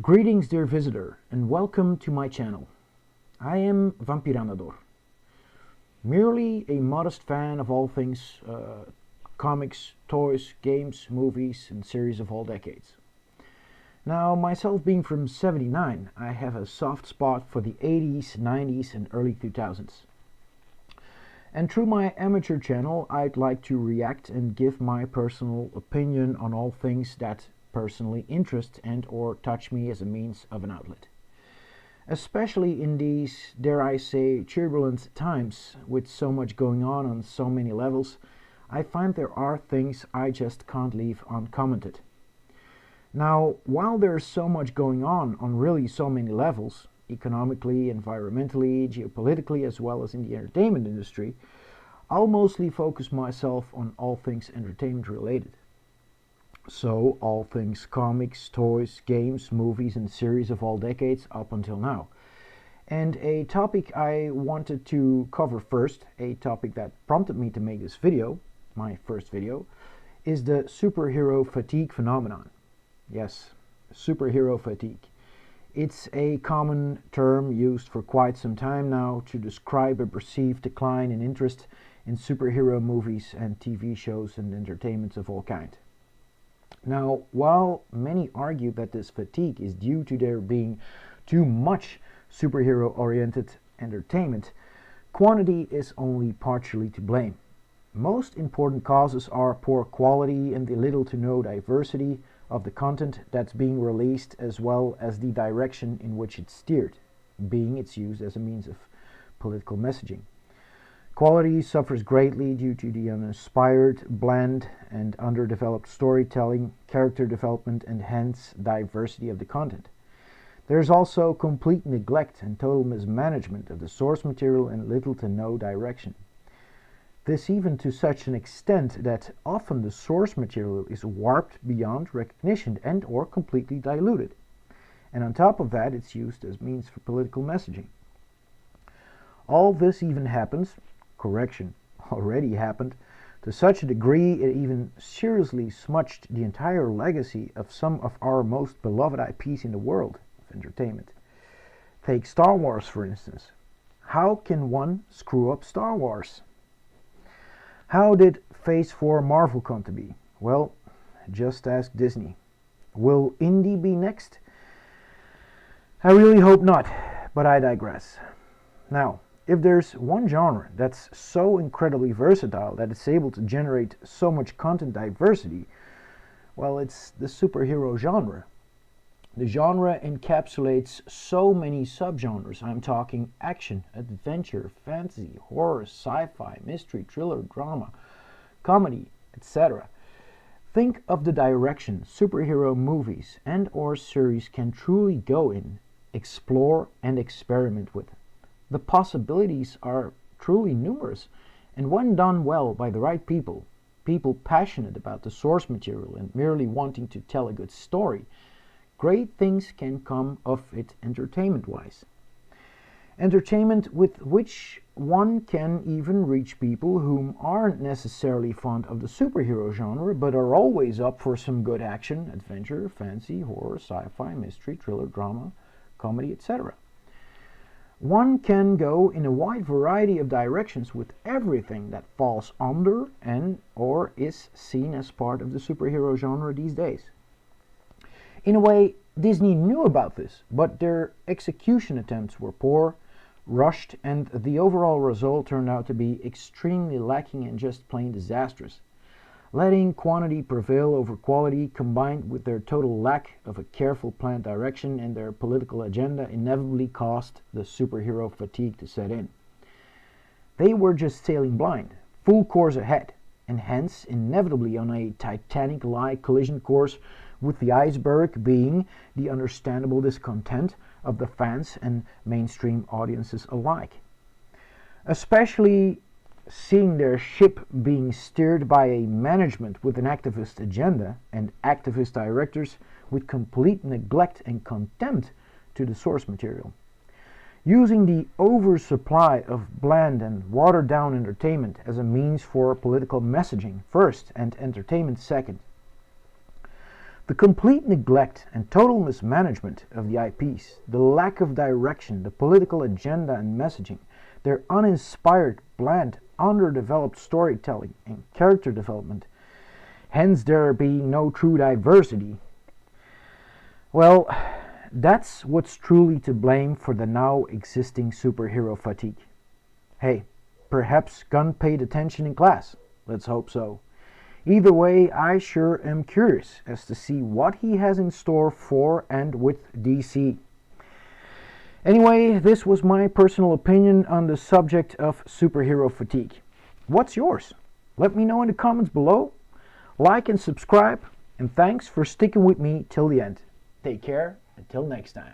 Greetings, dear visitor, and welcome to my channel. I am Vampiranhador, merely a modest fan of all things comics, toys, games, movies, and series of all decades. Now, myself being from '79, I have a soft spot for the 80s, 90s, and early 2000s. And through my amateur channel, I'd like to react and give my personal opinion on all things that personally interest and or touch me as a means of an outlet. Especially in these, dare I say, turbulent times with so much going on so many levels, I find there are things I just can't leave uncommented. Now, while there's so much going on really so many levels, economically, environmentally, geopolitically, as well as in the entertainment industry, I'll mostly focus myself on all things entertainment related. So, all things comics, toys, games, movies, and series of all decades up until now. And a topic I wanted to cover first, a topic that prompted me to make this video, my first video, is the superhero fatigue phenomenon. Yes, superhero fatigue. It's a common term used for quite some time now to describe a perceived decline in interest in superhero movies and TV shows and entertainments of all kinds. Now, while many argue that this fatigue is due to there being too much superhero-oriented entertainment, quantity is only partially to blame. Most important causes are poor quality and the little to no diversity of the content that's being released, as well as the direction in which it's steered, being its use as a means of political messaging. Quality suffers greatly due to the uninspired, bland, and underdeveloped storytelling, character development, and hence diversity of the content. There's also complete neglect and total mismanagement of the source material and little to no direction. This even to such an extent that often the source material is warped beyond recognition and or completely diluted. And on top of that, it's used as means for political messaging. All this even happens, correction, already happened, to such a degree it even seriously smudged the entire legacy of some of our most beloved IPs in the world of entertainment. Take Star Wars, for instance. How can one screw up Star Wars? How did Phase 4 Marvel come to be? Well, just ask Disney. Will Indy be next? I really hope not, but I digress. Now, if there's one genre that's so incredibly versatile that it's able to generate so much content diversity, well, it's the superhero genre. The genre encapsulates so many subgenres. I'm talking action, adventure, fantasy, horror, sci-fi, mystery, thriller, drama, comedy, etc. Think of the direction superhero movies and or series can truly go in, explore, and experiment with. The possibilities are truly numerous, and when done well by the right people, people passionate about the source material and merely wanting to tell a good story, great things can come of it entertainment-wise. Entertainment with which one can even reach people whom aren't necessarily fond of the superhero genre, but are always up for some good action, adventure, fantasy, horror, sci-fi, mystery, thriller, drama, comedy, etc. One can go in a wide variety of directions with everything that falls under and or is seen as part of the superhero genre these days. In a way, Disney knew about this, but their execution attempts were poor, rushed, and the overall result turned out to be extremely lacking and just plain disastrous. Letting quantity prevail over quality, combined with their total lack of a careful planned direction and their political agenda, inevitably caused the superhero fatigue to set in. They were just sailing blind, full course ahead, and hence inevitably on a Titanic-like collision course, with the iceberg being the understandable discontent of the fans and mainstream audiences alike. Especially seeing their ship being steered by a management with an activist agenda and activist directors with complete neglect and contempt to the source material. Using the oversupply of bland and watered-down entertainment as a means for political messaging first and entertainment second. The complete neglect and total mismanagement of the IPs, the lack of direction, the political agenda and messaging, their uninspired, bland, underdeveloped storytelling and character development, hence there being no true diversity. Well, that's what's truly to blame for the now existing superhero fatigue. Hey, perhaps Gunn paid attention in class. Let's hope so. Either way, I sure am curious as to see what he has in store for and with DC. Anyway, this was my personal opinion on the subject of superhero fatigue. What's yours? Let me know in the comments below. Like and subscribe, and thanks for sticking with me till the end. Take care, until next time.